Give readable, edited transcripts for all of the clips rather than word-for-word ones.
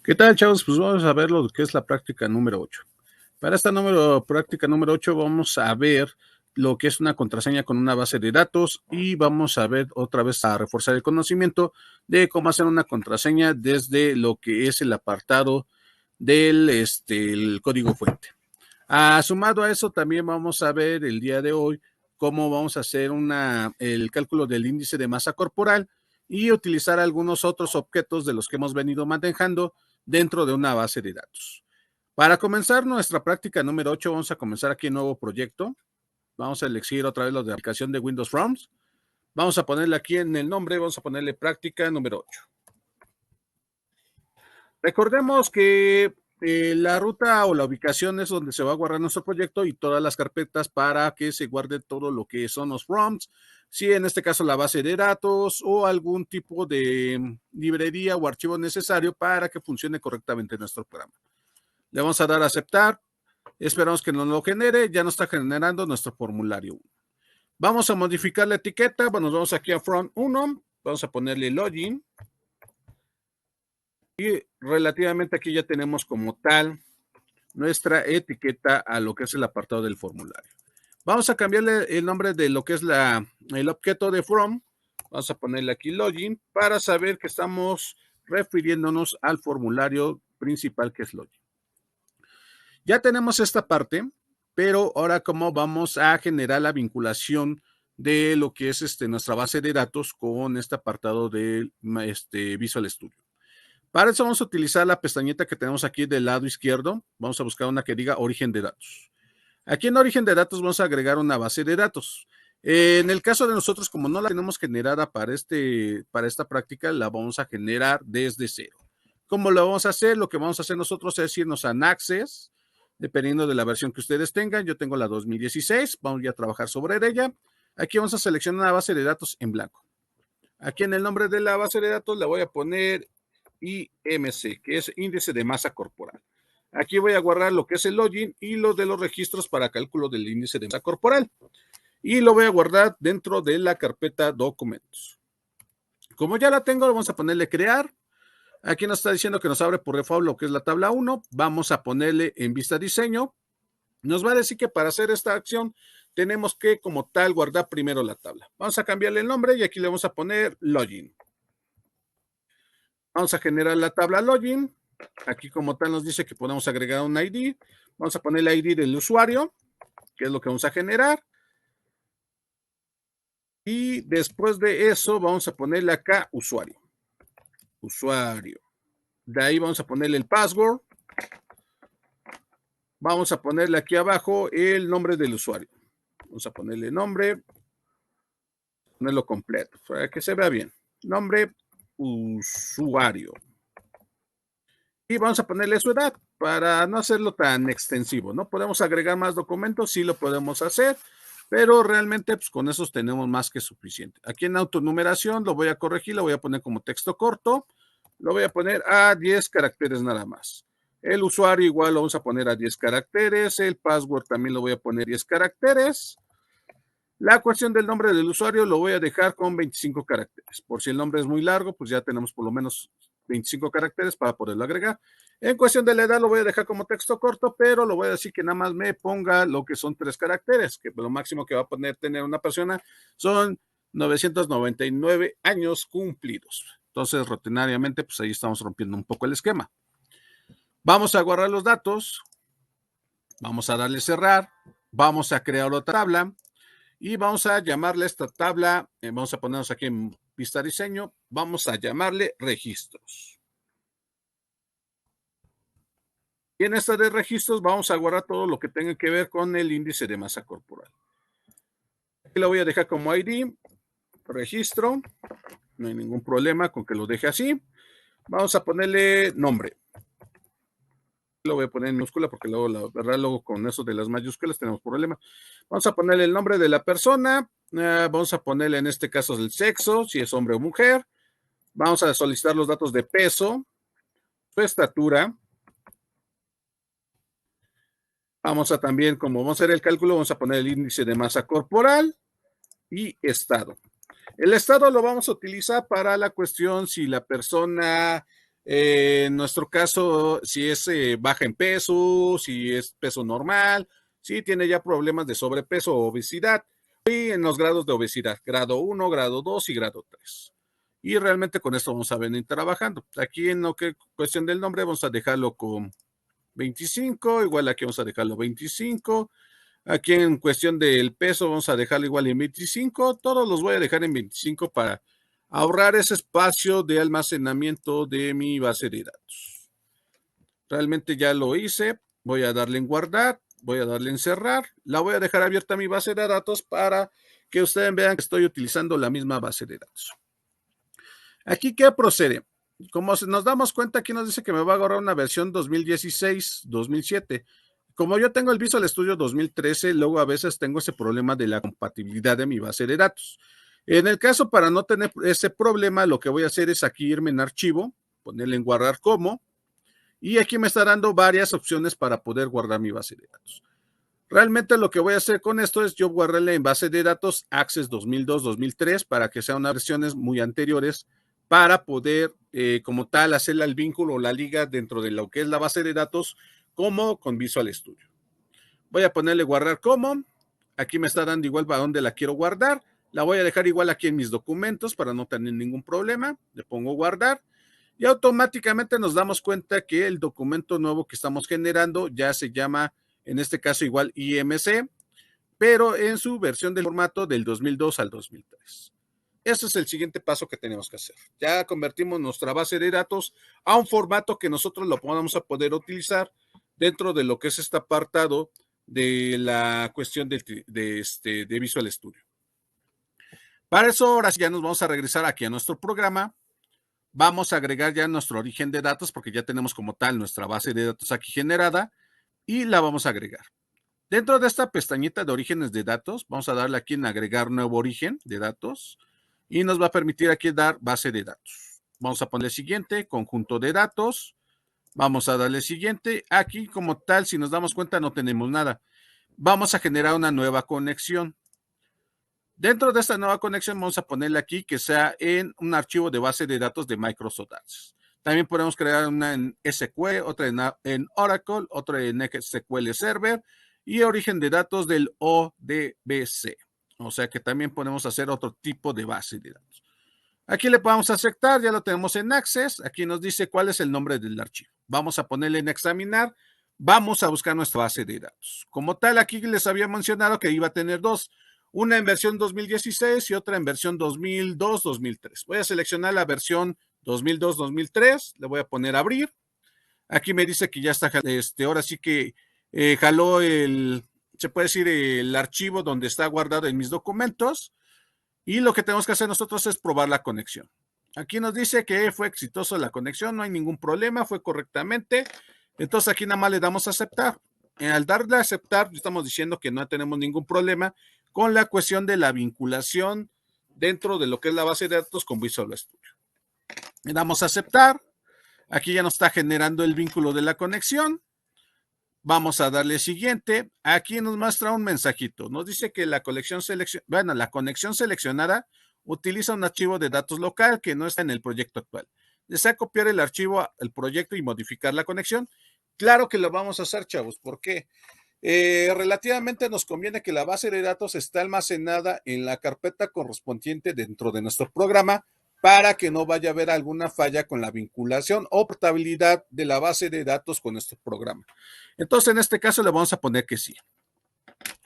¿Qué tal, chavos? Pues vamos a ver lo que es la práctica número 8. Para esta práctica número 8 vamos a ver lo que es una contraseña con una base de datos y vamos a ver otra vez a reforzar el conocimiento de cómo hacer una contraseña desde lo que es el apartado del el código fuente. Sumado a eso, también vamos a ver el día de hoy cómo vamos a hacer el cálculo del índice de masa corporal y utilizar algunos otros objetos de los que hemos venido manejando dentro de una base de datos. Para comenzar nuestra práctica número 8, vamos a comenzar aquí un nuevo proyecto. Vamos a elegir otra vez la de aplicación de Windows Forms. Vamos a ponerle aquí en el nombre, vamos a ponerle práctica número 8. Recordemos que la ruta o la ubicación es donde se va a guardar nuestro proyecto y todas las carpetas para que se guarde todo lo que son los prompts, si en este caso la base de datos o algún tipo de librería o archivo necesario para que funcione correctamente nuestro programa. Le vamos a dar a aceptar, esperamos que nos lo genere, ya nos está generando nuestro formulario. Vamos a modificar la etiqueta, bueno, nos vamos aquí a front 1, vamos a ponerle login. Y relativamente aquí ya tenemos como tal nuestra etiqueta a lo que es el apartado del formulario. Vamos a cambiarle el nombre de lo que es el objeto de from. Vamos a ponerle aquí login para saber que estamos refiriéndonos al formulario principal que es login. Ya tenemos esta parte, pero ahora cómo vamos a generar la vinculación de lo que es nuestra base de datos con este apartado de Visual Studio. Para eso vamos a utilizar la pestañita que tenemos aquí del lado izquierdo. Vamos a buscar una que diga origen de datos. Aquí en origen de datos vamos a agregar una base de datos. En el caso de nosotros, como no la tenemos generada para esta práctica, la vamos a generar desde cero. ¿Cómo lo vamos a hacer? Lo que vamos a hacer nosotros es irnos a Access, dependiendo de la versión que ustedes tengan. Yo tengo la 2016, vamos ya a trabajar sobre ella. Aquí vamos a seleccionar una base de datos en blanco. Aquí en el nombre de la base de datos le voy a poner IMC, que es índice de masa corporal. Aquí voy a guardar lo que es el login y lo de los registros para cálculo del índice de masa corporal. Y lo voy a guardar dentro de la carpeta documentos. Como ya la tengo, vamos a ponerle crear. Aquí nos está diciendo que nos abre por default lo que es la tabla 1. Vamos a ponerle en vista diseño. Nos va a decir que para hacer esta acción tenemos que como tal guardar primero la tabla. Vamos a cambiarle el nombre y aquí le vamos a poner login. Vamos a generar la tabla login. Aquí como tal nos dice que podemos agregar un ID. Vamos a poner el ID del usuario, que es lo que vamos a generar. Y después de eso vamos a ponerle acá usuario. Usuario. De ahí vamos a ponerle el password. Vamos a ponerle aquí abajo el nombre del usuario. Vamos a ponerle nombre. Ponerlo completo para que se vea bien. Nombre, usuario. Y vamos a ponerle su edad para no hacerlo tan extensivo, ¿no? Podemos agregar más documentos, sí lo podemos hacer, pero realmente pues con esos tenemos más que suficiente. Aquí en autonumeración lo voy a corregir, lo voy a poner como texto corto, lo voy a poner a 10 caracteres nada más. El usuario igual lo vamos a poner a 10 caracteres, el password también lo voy a poner 10 caracteres. La cuestión del nombre del usuario lo voy a dejar con 25 caracteres. Por si el nombre es muy largo, pues ya tenemos por lo menos 25 caracteres para poderlo agregar. En cuestión de la edad lo voy a dejar como texto corto, pero lo voy a decir que nada más me ponga lo que son 3 caracteres, que lo máximo que va a poder tener una persona son 999 años cumplidos. Entonces, rutinariamente, pues ahí estamos rompiendo un poco el esquema. Vamos a guardar los datos, vamos a darle cerrar, vamos a crear otra tabla. Y vamos a llamarle a esta tabla, vamos a ponernos aquí en vista diseño, vamos a llamarle registros. Y en esta de registros vamos a guardar todo lo que tenga que ver con el índice de masa corporal. Aquí lo voy a dejar como ID, registro, no hay ningún problema con que lo deje así. Vamos a ponerle nombre. Lo voy a poner en minúscula porque luego, la verdad, luego con eso de las mayúsculas tenemos problemas. Vamos a ponerle el nombre de la persona. Vamos a ponerle en este caso el sexo, si es hombre o mujer. Vamos a solicitar los datos de peso, su estatura. Vamos a también, como vamos a hacer el cálculo, vamos a poner el índice de masa corporal y estado. El estado lo vamos a utilizar para la cuestión si la persona En nuestro caso, si es baja en peso, si es peso normal, si tiene ya problemas de sobrepeso o obesidad, y en los grados de obesidad, grado 1, grado 2 y grado 3. Y realmente con esto vamos a venir trabajando. Aquí en lo que cuestión del nombre vamos a dejarlo con 25, igual aquí vamos a dejarlo 25. Aquí en cuestión del peso vamos a dejarlo igual en 25. Todos los voy a dejar en 25 para ahorrar ese espacio de almacenamiento de mi base de datos. Realmente ya lo hice. Voy a darle en guardar. Voy a darle en cerrar. La voy a dejar abierta mi base de datos para que ustedes vean que estoy utilizando la misma base de datos. Aquí, ¿qué procede? Como nos damos cuenta, aquí nos dice que me va a agarrar una versión 2016-2007. Como yo tengo el Visual Studio 2013, luego a veces tengo ese problema de la compatibilidad de mi base de datos. En el caso, para no tener ese problema, lo que voy a hacer es aquí irme en archivo, ponerle en guardar como, y aquí me está dando varias opciones para poder guardar mi base de datos. Realmente lo que voy a hacer con esto es yo guardarle en base de datos Access 2002-2003 para que sean unas versiones muy anteriores para poder como tal hacerle el vínculo o la liga dentro de lo que es la base de datos como con Visual Studio. Voy a ponerle guardar como. Aquí me está dando igual para dónde la quiero guardar. La voy a dejar igual aquí en mis documentos para no tener ningún problema. Le pongo guardar y automáticamente nos damos cuenta que el documento nuevo que estamos generando ya se llama, en este caso igual IMC, pero en su versión del formato del 2002 al 2003. Ese es el siguiente paso que tenemos que hacer. Ya convertimos nuestra base de datos a un formato que nosotros lo vamos a poder utilizar dentro de lo que es este apartado de la cuestión de Visual Studio. Para eso, ahora ya nos vamos a regresar aquí a nuestro programa. Vamos a agregar ya nuestro origen de datos porque ya tenemos como tal nuestra base de datos aquí generada y la vamos a agregar. Dentro de esta pestañita de orígenes de datos, vamos a darle aquí en agregar nuevo origen de datos y nos va a permitir aquí dar base de datos. Vamos a ponerle siguiente, conjunto de datos. Vamos a darle siguiente. Aquí como tal, si nos damos cuenta, no tenemos nada. Vamos a generar una nueva conexión. Dentro de esta nueva conexión vamos a ponerle aquí que sea en un archivo de base de datos de Microsoft Access. También podemos crear una en SQL, otra en Oracle, otra en SQL Server y origen de datos del ODBC. O sea que también podemos hacer otro tipo de base de datos. Aquí le podemos aceptar, ya lo tenemos en Access. Aquí nos dice cuál es el nombre del archivo. Vamos a ponerle en examinar. Vamos a buscar nuestra base de datos. Como tal, aquí les había mencionado que iba a tener dos. Una en versión 2016 y otra en versión 2002-2003. Voy a seleccionar la versión 2002-2003. Le voy a poner abrir. Aquí me dice que ya está, ahora sí que jaló se puede decir, el archivo donde está guardado en mis documentos. Y lo que tenemos que hacer nosotros es probar la conexión. Aquí nos dice que fue exitoso la conexión, no hay ningún problema, fue correctamente. Entonces aquí nada más le damos a aceptar. Al darle a aceptar, estamos diciendo que no tenemos ningún problema con la cuestión de la vinculación dentro de lo que es la base de datos con Visual Studio. Le damos a aceptar. Aquí ya nos está generando el vínculo de la conexión. Vamos a darle siguiente. Aquí nos muestra un mensajito. Nos dice que la conexión seleccionada utiliza un archivo de datos local que no está en el proyecto actual. Desea copiar el archivo al proyecto y modificar la conexión. Claro que lo vamos a hacer, chavos. ¿Por qué? Relativamente nos conviene que la base de datos esté almacenada en la carpeta correspondiente dentro de nuestro programa para que no vaya a haber alguna falla con la vinculación o portabilidad de la base de datos con nuestro programa. Entonces, en este caso le vamos a poner que sí.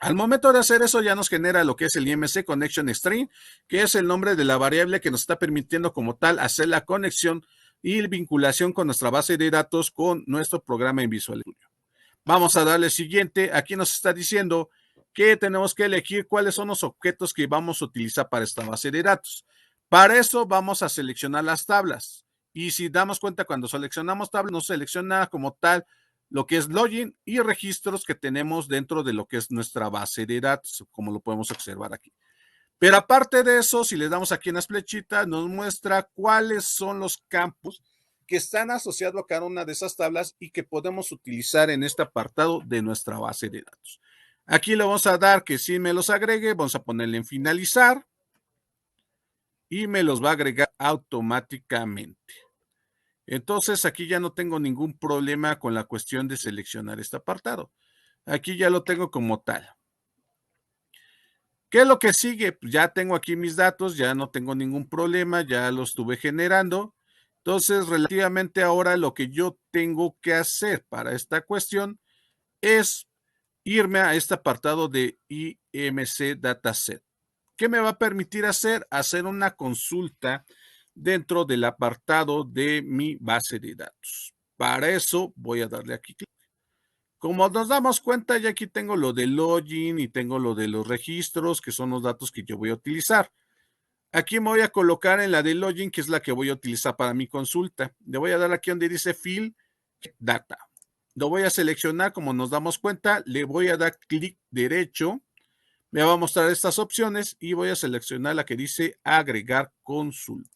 Al momento de hacer eso ya nos genera lo que es el IMC Connection String, que es el nombre de la variable que nos está permitiendo como tal hacer la conexión y vinculación con nuestra base de datos con nuestro programa en Visual Studio. Vamos a darle siguiente. Aquí nos está diciendo que tenemos que elegir cuáles son los objetos que vamos a utilizar para esta base de datos. Para eso vamos a seleccionar las tablas. Y si damos cuenta, cuando seleccionamos tablas, nos selecciona como tal lo que es login y registros que tenemos dentro de lo que es nuestra base de datos, como lo podemos observar aquí. Pero aparte de eso, si le damos aquí en las flechitas, nos muestra cuáles son los campos que están asociados a cada una de esas tablas y que podemos utilizar en este apartado de nuestra base de datos. Aquí le vamos a dar que sí me los agregue, vamos a ponerle en finalizar y me los va a agregar automáticamente. Entonces aquí ya no tengo ningún problema con la cuestión de seleccionar este apartado. Aquí ya lo tengo como tal. ¿Qué es lo que sigue? Pues ya tengo aquí mis datos, ya no tengo ningún problema, ya los estuve generando. Entonces, relativamente ahora lo que yo tengo que hacer para esta cuestión es irme a este apartado de IMC Dataset. ¿Qué me va a permitir hacer? Hacer una consulta dentro del apartado de mi base de datos. Para eso voy a darle aquí clic. Como nos damos cuenta, ya aquí tengo lo del login y tengo lo de los registros, que son los datos que yo voy a utilizar. Aquí me voy a colocar en la de login, que es la que voy a utilizar para mi consulta. Le voy a dar aquí donde dice Fill Data. Lo voy a seleccionar, como nos damos cuenta, le voy a dar clic derecho. Me va a mostrar estas opciones y voy a seleccionar la que dice agregar consulta.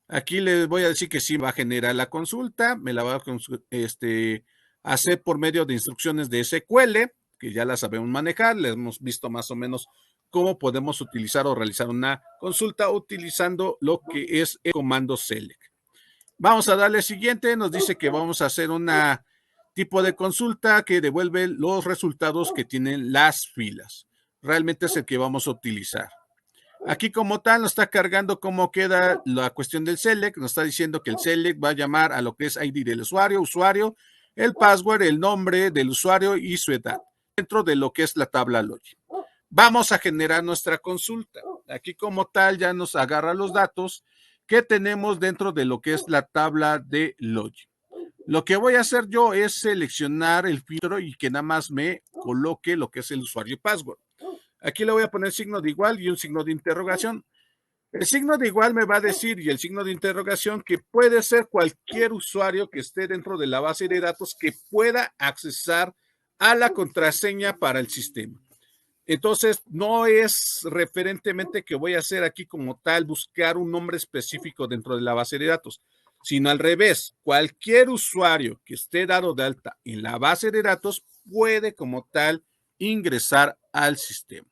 Aquí les voy a decir que sí va a generar la consulta, me la va a hacer por medio de instrucciones de SQL, que ya las sabemos manejar, les hemos visto más o menos cómo podemos utilizar o realizar una consulta utilizando lo que es el comando select. Vamos a darle siguiente, nos dice que vamos a hacer una tipo de consulta que devuelve los resultados que tienen las filas. Realmente es el que vamos a utilizar. Aquí como tal nos está cargando cómo queda la cuestión del select, nos está diciendo que el select va a llamar a lo que es ID del usuario, el password, el nombre del usuario y su edad, dentro de lo que es la tabla login. Vamos a generar nuestra consulta. Aquí como tal ya nos agarra los datos que tenemos dentro de lo que es la tabla de login. Lo que voy a hacer yo es seleccionar el filtro y que nada más me coloque lo que es el usuario y password. Aquí le voy a poner signo de igual y un signo de interrogación. El signo de igual me va a decir y el signo de interrogación que puede ser cualquier usuario que esté dentro de la base de datos que pueda accesar a la contraseña para el sistema. Entonces, no es referentemente que voy a hacer aquí como tal buscar un nombre específico dentro de la base de datos, sino al revés. Cualquier usuario que esté dado de alta en la base de datos puede como tal ingresar al sistema.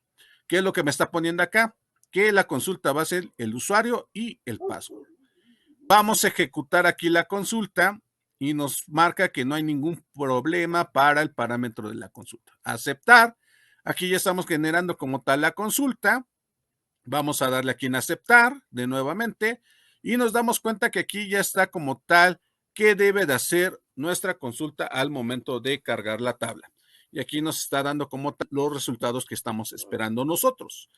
¿Qué es lo que me está poniendo acá? Que la consulta va a ser el usuario y el password. Vamos a ejecutar aquí la consulta y nos marca que no hay ningún problema para el parámetro de la consulta. Aceptar. Aquí ya estamos generando como tal la consulta. Vamos a darle aquí en aceptar de nuevamente y nos damos cuenta que aquí ya está como tal que debe de hacer nuestra consulta al momento de cargar la tabla. Y aquí nos está dando como tal los resultados que estamos esperando nosotros.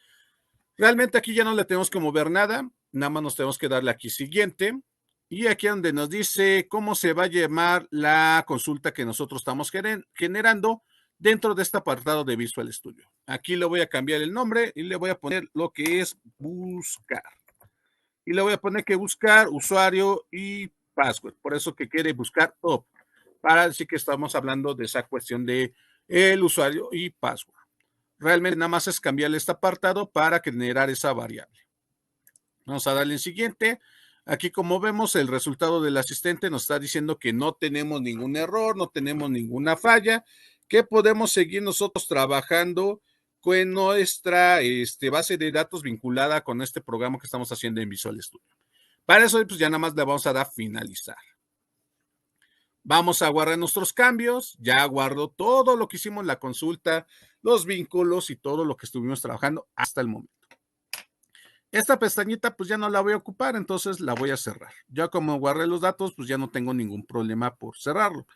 Realmente aquí ya no le tenemos que mover nada, nada más nos tenemos que darle aquí siguiente. Y aquí donde nos dice cómo se va a llamar la consulta que nosotros estamos generando dentro de este apartado de Visual Studio. Aquí le voy a cambiar el nombre y le voy a poner lo que es buscar. Y le voy a poner que buscar usuario y password. Por eso que quiere buscar up. Para decir que estamos hablando de esa cuestión de el usuario y password. Realmente nada más es cambiarle este apartado para generar esa variable. Vamos a darle en siguiente. Aquí como vemos el resultado del asistente nos está diciendo que no tenemos ningún error, no tenemos ninguna falla, que podemos seguir nosotros trabajando con nuestra base de datos vinculada con este programa que estamos haciendo en Visual Studio. Para eso pues ya nada más le vamos a dar finalizar. Vamos a guardar nuestros cambios, ya guardo todo lo que hicimos en la consulta, los vínculos y todo lo que estuvimos trabajando hasta el momento. Esta pestañita pues ya no la voy a ocupar, entonces la voy a cerrar. Ya como guardé los datos, pues ya no tengo ningún problema por cerrarlo.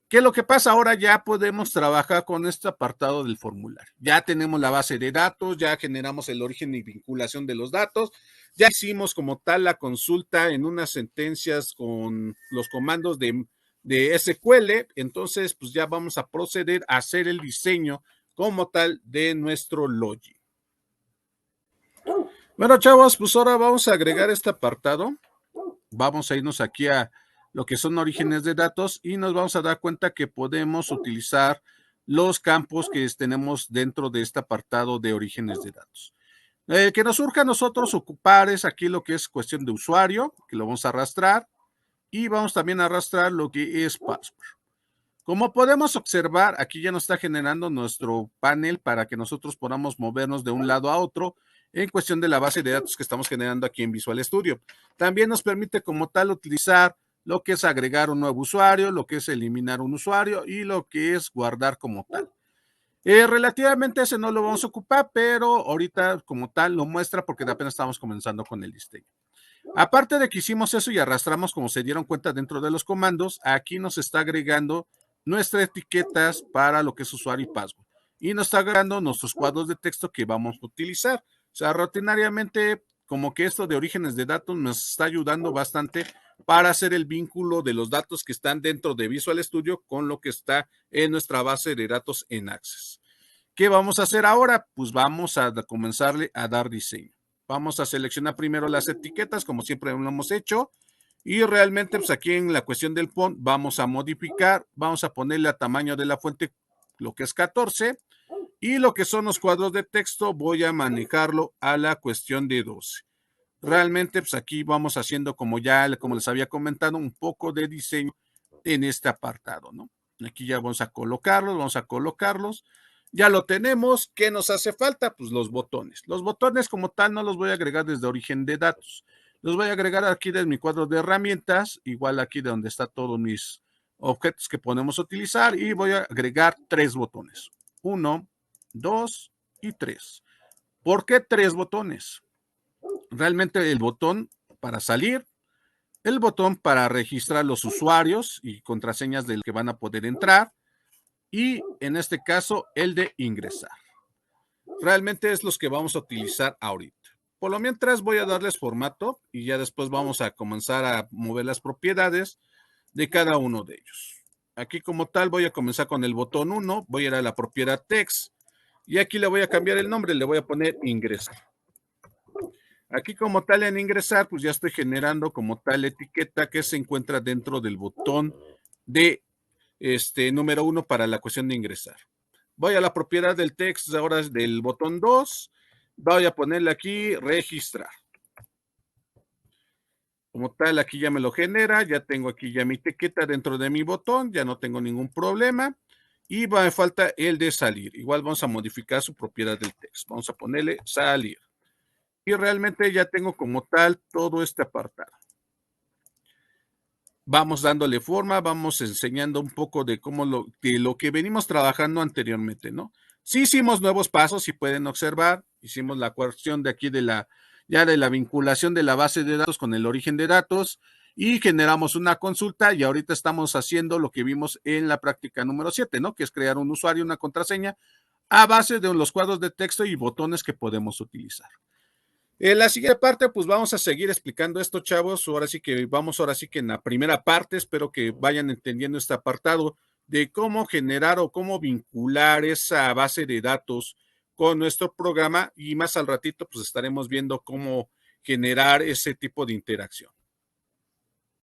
¿Qué es lo que pasa? Ahora ya podemos trabajar con este apartado del formulario. Ya tenemos la base de datos, ya generamos el origen y vinculación de los datos, ya hicimos como tal la consulta en unas sentencias con los comandos de SQL, entonces pues ya vamos a proceder a hacer el diseño como tal de nuestro login. Bueno, chavos, pues ahora vamos a agregar este apartado. Vamos a irnos aquí a lo que son orígenes de datos y nos vamos a dar cuenta que podemos utilizar los campos que tenemos dentro de este apartado de orígenes de datos. Que nos surja a nosotros ocupar es aquí lo que es cuestión de usuario, que lo vamos a arrastrar y vamos también a arrastrar lo que es password. Como podemos observar, aquí ya nos está generando nuestro panel para que nosotros podamos movernos de un lado a otro en cuestión de la base de datos que estamos generando aquí en Visual Studio. También nos permite como tal utilizar lo que es agregar un nuevo usuario, lo que es eliminar un usuario y lo que es guardar como tal. Relativamente ese no lo vamos a ocupar, pero ahorita como tal lo muestra porque apenas estamos comenzando con el diseño. Aparte de que hicimos eso y arrastramos, como se dieron cuenta dentro de los comandos, aquí nos está agregando nuestras etiquetas para lo que es usuario y password. Y nos está agregando nuestros cuadros de texto que vamos a utilizar. O sea, rutinariamente, como que esto de orígenes de datos nos está ayudando bastante para hacer el vínculo de los datos que están dentro de Visual Studio con lo que está en nuestra base de datos en Access. ¿Qué vamos a hacer ahora? Pues vamos a comenzarle a dar diseño. Vamos a seleccionar primero las etiquetas, como siempre lo hemos hecho. Y realmente, pues aquí en la cuestión del font, vamos a modificar, vamos a ponerle a tamaño de la fuente lo que es 14. Y lo que son los cuadros de texto, voy a manejarlo a la cuestión de 12. Realmente, pues aquí vamos haciendo, como les había comentado, un poco de diseño en este apartado, ¿no? Aquí ya vamos a colocarlos. Ya lo tenemos. ¿Qué nos hace falta? Pues los botones. Los botones como tal no los voy a agregar desde origen de datos. Los voy a agregar aquí desde mi cuadro de herramientas, igual aquí de donde está todos mis objetos que podemos utilizar, y voy a agregar 3 botones. 1, 2 y 3. ¿Por qué 3 botones? Realmente el botón para salir, el botón para registrar los usuarios y contraseñas del que van a poder entrar, y en este caso el de ingresar. Realmente es los que vamos a utilizar ahorita. Por lo mientras voy a darles formato y ya después vamos a comenzar a mover las propiedades de cada uno de ellos. Aquí como tal voy a comenzar con el botón 1, voy a ir a la propiedad text y aquí le voy a cambiar el nombre, le voy a poner ingresar. Aquí como tal en ingresar, pues ya estoy generando como tal etiqueta que se encuentra dentro del botón de número 1 para la cuestión de ingresar. Voy a la propiedad del text, ahora es del botón 2. Voy a ponerle aquí registrar. Como tal, aquí ya me lo genera. Ya tengo aquí ya mi etiqueta dentro de mi botón. Ya no tengo ningún problema. Y me falta el de salir. Igual vamos a modificar su propiedad del text. Vamos a ponerle salir. Y realmente ya tengo como tal todo este apartado. Vamos dándole forma, vamos enseñando un poco de lo que venimos trabajando anteriormente, ¿no? Sí hicimos nuevos pasos, si pueden observar, hicimos la cuestión de aquí de la vinculación de la base de datos con el origen de datos y generamos una consulta y ahorita estamos haciendo lo que vimos en la práctica número 7, ¿no? Que es crear un usuario, una contraseña a base de los cuadros de texto y botones que podemos utilizar. En la siguiente parte, pues vamos a seguir explicando esto, chavos. Ahora sí que en la primera parte. Espero que vayan entendiendo este apartado de cómo generar o cómo vincular esa base de datos con nuestro programa y más al ratito, pues estaremos viendo cómo generar ese tipo de interacción.